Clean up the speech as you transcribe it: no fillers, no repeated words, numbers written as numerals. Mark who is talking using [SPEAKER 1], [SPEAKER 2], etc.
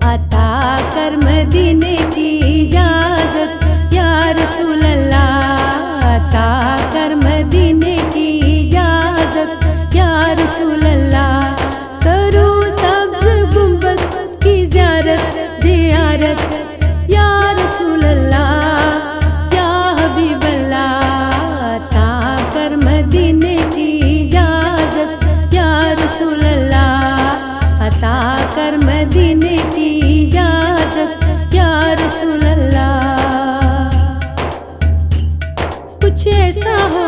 [SPEAKER 1] अता कर मदीने की इजाजत या रसूल अल्लाह। अता कर मदीने की इजाजत या रसूल अल्लाह। करूँ सब्ज़ गुंबद की ज़ियारत या रसूल अल्लाह या हबीब अल्लाह। अता कर मदीने की इजाजत या रसूल अल्लाह। अता कर मदीने की इजाजत या रसूल अल्लाह। कुछ ऐसा हो